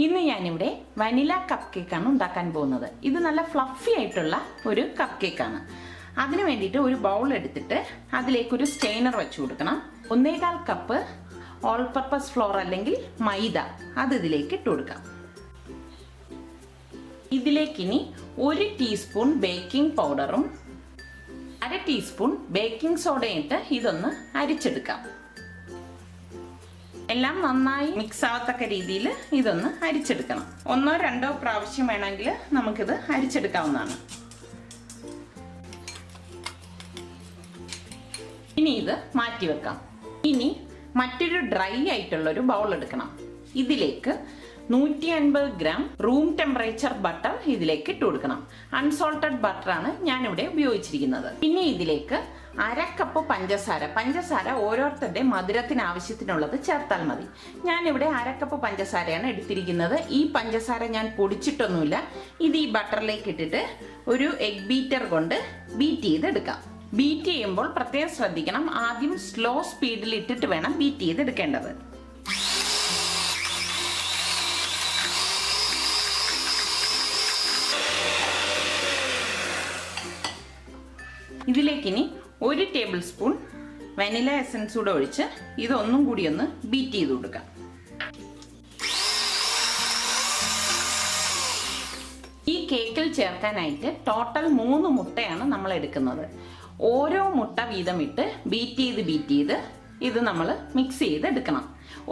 ഇന്ന് ഞാനിവിടെ vanilla cup കേക്കാണ് ഉണ്ടാക്കാൻ പോകുന്നത്. ഇത് നല്ല ഫ്ലഫി ആയിട്ടുള്ള ഒരു കപ്പ് കേക്കാണ്. അതിനു വേണ്ടിയിട്ട് ഒരു ബൗൾ എടുത്തിട്ട് അതിലേക്ക് ഒരു സ്റ്റെയിനർ വെച്ച് കൊടുക്കണം. 1.25 കപ്പ് ഓൾ പർപ്പസ് ഫ്ലോർ അല്ലെങ്കിൽ മൈദ അത് ഇതിലേക്ക് ഇട്ട് കൊടുക്കാം. ഇതിലേക്കിനി 1 ടീസ്പൂൺ ബേക്കിംഗ് പൗഡറും 1/2 ടീസ്പൂൺ ബേക്കിംഗ് സോഡയും ഇട്ട് ഇതൊന്ന് അരിച്ചെടുക്കാം. എല്ലാം നന്നായി മിക്സ് ആവത്തക്ക രീതിയിൽ ഇതൊന്ന് അരിച്ചെടുക്കണം. 1-2 പ്രാവശ്യം വേണമെങ്കിൽ നമുക്കിത് അരിച്ചെടുക്കാവുന്നതാണ്. ഇനി ഇത് മാറ്റി വെക്കാം. ഇനി മറ്റൊരു ഡ്രൈ ആയിട്ടുള്ള ഒരു ബൗൾ എടുക്കണം. ഇതിലേക്ക് 150 ഗ്രാം റൂം ടെമ്പറേച്ചർ ബട്ടർ ഇതിലേക്ക് ഇട്ട് കൊടുക്കണം. അൺസോൾട്ടഡ് ബട്ടറാണ് ഞാനിവിടെ ഉപയോഗിച്ചിരിക്കുന്നത്. ഇനി ഇതിലേക്ക് 1/2 കപ്പ് പഞ്ചസാര ഓരോരുത്തരുടെ മധുരത്തിന് ആവശ്യത്തിനുള്ളത് ചേർത്താൽ മതി. ഞാനിവിടെ 1/2 കപ്പ് പഞ്ചസാരയാണ് എടുത്തിരിക്കുന്നത്. ഈ പഞ്ചസാര ഞാൻ പൊടിച്ചിട്ടൊന്നുമില്ല. ഇത് ഈ ബട്ടറിലേക്ക് ഇട്ടിട്ട് ഒരു എഗ് ബീറ്റർ കൊണ്ട് ബീറ്റ് ചെയ്തെടുക്കാം. ബീറ്റ് ചെയ്യുമ്പോൾ പ്രത്യേകം ശ്രദ്ധിക്കണം. ആദ്യം സ്ലോ സ്പീഡിൽ ഇട്ടിട്ട് വേണം ബീറ്റ് ചെയ്തെടുക്കേണ്ടത്. ഇതിലേക്കിനി 1 ടേബിൾ സ്പൂൺ വനില എസൻസ് കൂടെ ഒഴിച്ച് ഇതൊന്നും കൂടി ഒന്ന് ബീറ്റ് ചെയ്ത് കൊടുക്കാം. ഈ കേക്കിൽ ചേർക്കാനായിട്ട് ടോട്ടൽ 3 മുട്ടയാണ് നമ്മൾ എടുക്കുന്നത്. ഓരോ മുട്ട വീതം ഇട്ട് ബീറ്റ് ചെയ്ത് ഇത് നമ്മൾ മിക്സ് ചെയ്ത് എടുക്കണം.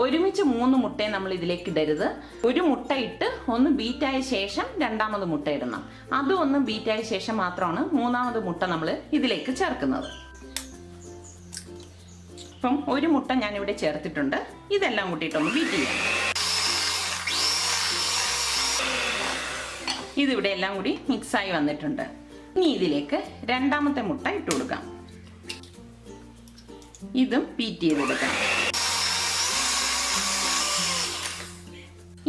ഒരുമിച്ച് 3 മുട്ടയെ നമ്മൾ ഇതിലേക്ക് ഇടരുത്. ഒരു മുട്ട ഇട്ട് ഒന്ന് ബീറ്റായ ശേഷം രണ്ടാമത് മുട്ട ഇടണം. അതും ഒന്ന് ബീറ്റായ ശേഷം മാത്രമാണ് മൂന്നാമത് മുട്ട നമ്മൾ ഇതിലേക്ക് ചേർക്കുന്നത്. അപ്പം ഒരു മുട്ട ഞാനിവിടെ ചേർത്തിട്ടുണ്ട്. ഇതെല്ലാം കൂട്ടിയിട്ടൊന്ന് ബീറ്റ് ചെയ്യാം. ഇതിവിടെ എല്ലാം കൂടി മിക്സായി വന്നിട്ടുണ്ട്. ഇനി ഇതിലേക്ക് രണ്ടാമത്തെ മുട്ട ഇട്ട് കൊടുക്കാം. ഇതും ബീറ്റ് ചെയ്തെടുക്കാം.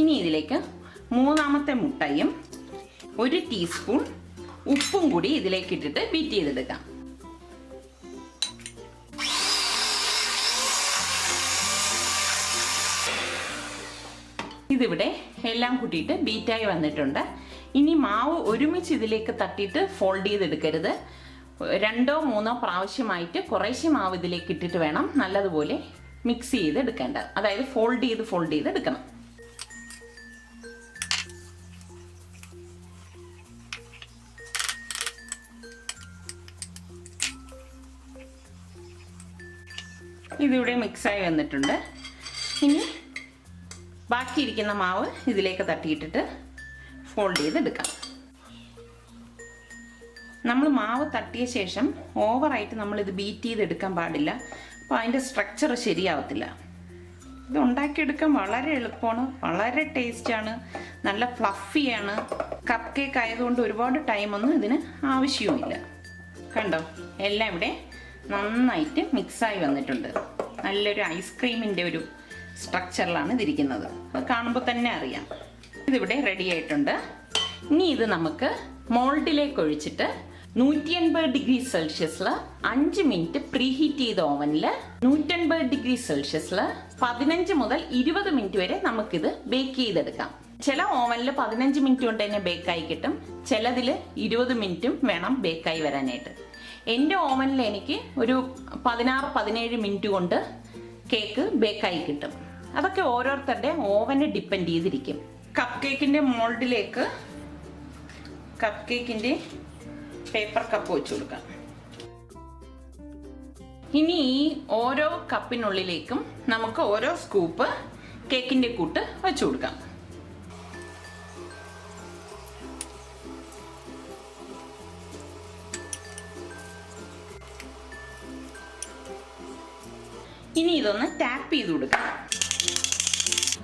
ഇനി ഇതിലേക്ക് മൂന്നാമത്തെ മുട്ടയും 1 ടീസ്പൂൺ ഉപ്പും കൂടി ഇതിലേക്ക് ഇട്ടിട്ട് ബീറ്റ് ചെയ്തെടുക്കാം. ഇതിവിടെ എല്ലാം കൂട്ടിയിട്ട് ബീറ്റായി വന്നിട്ടുണ്ട്. ഇനി മാവ് ഒരുമിച്ച് ഇതിലേക്ക് തട്ടിയിട്ട് ഫോൾഡ് ചെയ്തെടുക്കരുത്. 2-3 പ്രാവശ്യമായിട്ട് കുറേശ്ശെ മാവ് ഇതിലേക്ക് ഇട്ടിട്ട് വേണം നല്ലതുപോലെ മിക്സ് ചെയ്തെടുക്കേണ്ടത്. അതായത് ഫോൾഡ് ചെയ്ത് എടുക്കണം. ഇതിവിടെ മിക്സായി വന്നിട്ടുണ്ട്. ഇനി ബാക്കിയിരിക്കുന്ന മാവ് ഇതിലേക്ക് തട്ടിയിട്ടിട്ട് ഫോൾഡ് ചെയ്തെടുക്കാം. നമ്മൾ മാവ് തട്ടിയ ശേഷം ഓവറായിട്ട് നമ്മളിത് ബീറ്റ് ചെയ്തെടുക്കാൻ പാടില്ല. അപ്പോൾ അതിൻ്റെ സ്ട്രക്ചർ ശരിയാവത്തില്ല. ഇത് ഉണ്ടാക്കിയെടുക്കാൻ വളരെ എളുപ്പമാണ്, വളരെ ടേസ്റ്റാണ്, നല്ല ഫ്ലഫിയാണ്. കപ്പ് കേക്ക് ആയതുകൊണ്ട് ഒരുപാട് ടൈമൊന്നും ഇതിന് ആവശ്യവുമില്ല. കണ്ടോ, എല്ലാം ഇവിടെ നന്നായിട്ട് മിക്സായി വന്നിട്ടുണ്ട്. നല്ലൊരു ഐസ്ക്രീമിൻ്റെ ഒരു സ്ട്രക്ചറിലാണ് ഇതിരിക്കുന്നത്. അത് കാണുമ്പോൾ തന്നെ അറിയാം. ഇതിവിടെ റെഡി ആയിട്ടുണ്ട്. ഇനി ഇത് നമുക്ക് മോൾഡിലേക്ക് ഒഴിച്ചിട്ട് 180 ഡിഗ്രി സെൽഷ്യസിൽ 5 മിനിറ്റ് പ്രീഹീറ്റ് ചെയ്ത ഓവനിൽ 180 ഡിഗ്രി സെൽഷ്യസിൽ 15 മുതൽ 20 മിനിറ്റ് വരെ നമുക്കിത് ബേക്ക് ചെയ്തെടുക്കാം. ചില ഓവനിൽ 15 മിനിറ്റ് കൊണ്ട് തന്നെ ബേക്കായി കിട്ടും. ചിലതിൽ 20 മിനിറ്റും വേണം ബേക്കായി വരാനായിട്ട്. എൻ്റെ ഓവനിൽ എനിക്ക് ഒരു 16-17 മിനിറ്റ് കൊണ്ട് കേക്ക് ബേക്കായി കിട്ടും. അതൊക്കെ ഓരോരുത്തരുടെ ഓവനെ ഡിപ്പെൻഡ് ചെയ്തിരിക്കും. കപ്പ് കേക്കിൻ്റെ മോൾഡിലേക്ക് കപ്പ് കേക്കിൻ്റെ പേപ്പർ കപ്പ് വെച്ച് കൊടുക്കാം. ഇനി ഈ ഓരോ കപ്പിനുള്ളിലേക്കും നമുക്ക് ഓരോ സ്കൂപ്പ് കേക്കിൻ്റെ കൂട്ട് വെച്ച് കൊടുക്കാം. ഇനി ഇതൊന്ന് ടാപ്പ് ചെയ്ത് കൊടുക്കാം.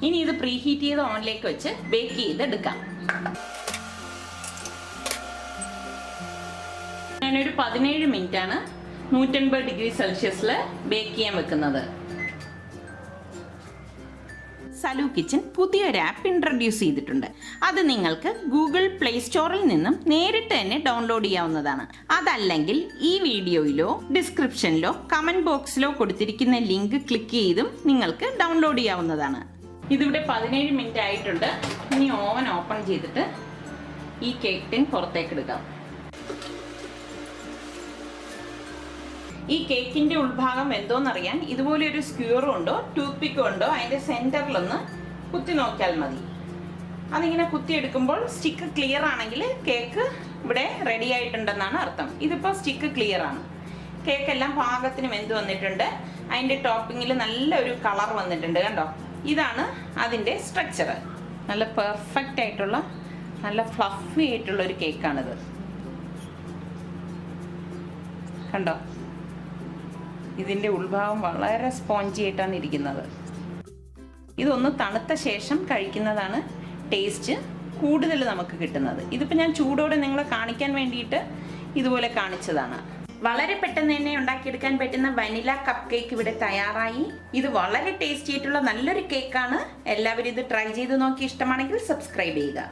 ഇനി ഇത് പ്രീഹീറ്റ് ചെയ്ത ഓവനിലേക്ക് വെച്ച് ബേക്ക് ചെയ്തെടുക്കാം. ഞാനൊരു 17 മിനിറ്റാണ് 180 ഡിഗ്രി സെൽഷ്യസിൽ ബേക്ക് ചെയ്യാൻ വെക്കുന്നത്. സലു കിച്ചൻ പുതിയൊരു ആപ്പ് ഇൻട്രൊഡ്യൂസ് ചെയ്തിട്ടുണ്ട്. അത് നിങ്ങൾക്ക് ഗൂഗിൾ പ്ലേ സ്റ്റോറിൽ നിന്നും നേരിട്ട് തന്നെ ഡൗൺലോഡ് ചെയ്യാവുന്നതാണ്. അതല്ലെങ്കിൽ ഈ വീഡിയോയിലോ ഡിസ്ക്രിപ്ഷനിലോ കമന്റ് ബോക്സിലോ കൊടുത്തിരിക്കുന്ന ലിങ്ക് ക്ലിക്ക് ചെയ്തും നിങ്ങൾക്ക് ഡൗൺലോഡ് ചെയ്യാവുന്നതാണ്. ഇതിവിടെ 17 മിനിറ്റ് ആയിട്ടുണ്ട്. ഇനി ഓവൻ ഓപ്പൺ ചെയ്തിട്ട് ഈ കേക്ക് ടിൻ പുറത്തേക്ക് എടുക്കാം. ഈ കേക്കിന്റെ ഉൾഭാഗം എന്തോന്നറിയാൻ ഇതുപോലെ ഒരു സ്ക്യൂറും ഉണ്ടോ ടൂത്ത് പിക്കും ഉണ്ടോ അതിന്റെ സെന്ററിലൊന്ന് കുത്തി നോക്കിയാൽ മതി. അതിങ്ങനെ കുത്തിയെടുക്കുമ്പോൾ സ്റ്റിക്ക് ക്ലിയർ ആണെങ്കിൽ കേക്ക് ഇവിടെ റെഡി ആയിട്ടുണ്ടെന്നാണ് അർത്ഥം. ഇതിപ്പോൾ സ്റ്റിക്ക് ക്ലിയർ ആണ്. കേക്ക് എല്ലാം പാകത്തിന് വെന്ത് വന്നിട്ടുണ്ട്. അതിന്റെ ടോപ്പിങ്ങിൽ നല്ലൊരു കളർ വന്നിട്ടുണ്ട് കണ്ടോ. ഇതാണ് അതിന്റെ സ്ട്രക്ചർ. നല്ല പെർഫെക്റ്റ് ആയിട്ടുള്ള നല്ല ഫ്ലഫി ആയിട്ടുള്ള ഒരു കേക്കാണിത് കണ്ടോ. ഇതിന്റെ ഉൾഭാഗം വളരെ സ്പോഞ്ചി ആയിട്ടാണ് ഇരിക്കുന്നത്. ഇതൊന്ന് തണുത്ത ശേഷം കഴിക്കുന്നതാണ് ടേസ്റ്റ് കൂടുതൽ നമുക്ക് കിട്ടുന്നത്. ഇതിപ്പോൾ ഞാൻ ചൂടോടെ നിങ്ങളെ കാണിക്കാൻ വേണ്ടിയിട്ട് ഇതുപോലെ കാണിച്ചതാണ്. വളരെ പെട്ടെന്ന് തന്നെ ഉണ്ടാക്കിയെടുക്കാൻ പറ്റുന്ന വനില കപ്പ് കേക്ക് ഇവിടെ തയ്യാറായി. ഇത് വളരെ ടേസ്റ്റി ആയിട്ടുള്ള നല്ലൊരു കേക്കാണ്. എല്ലാവരും ഇത് ട്രൈ ചെയ്ത് നോക്കി ഇഷ്ടമാണെങ്കിൽ സബ്സ്ക്രൈബ് ചെയ്യുക.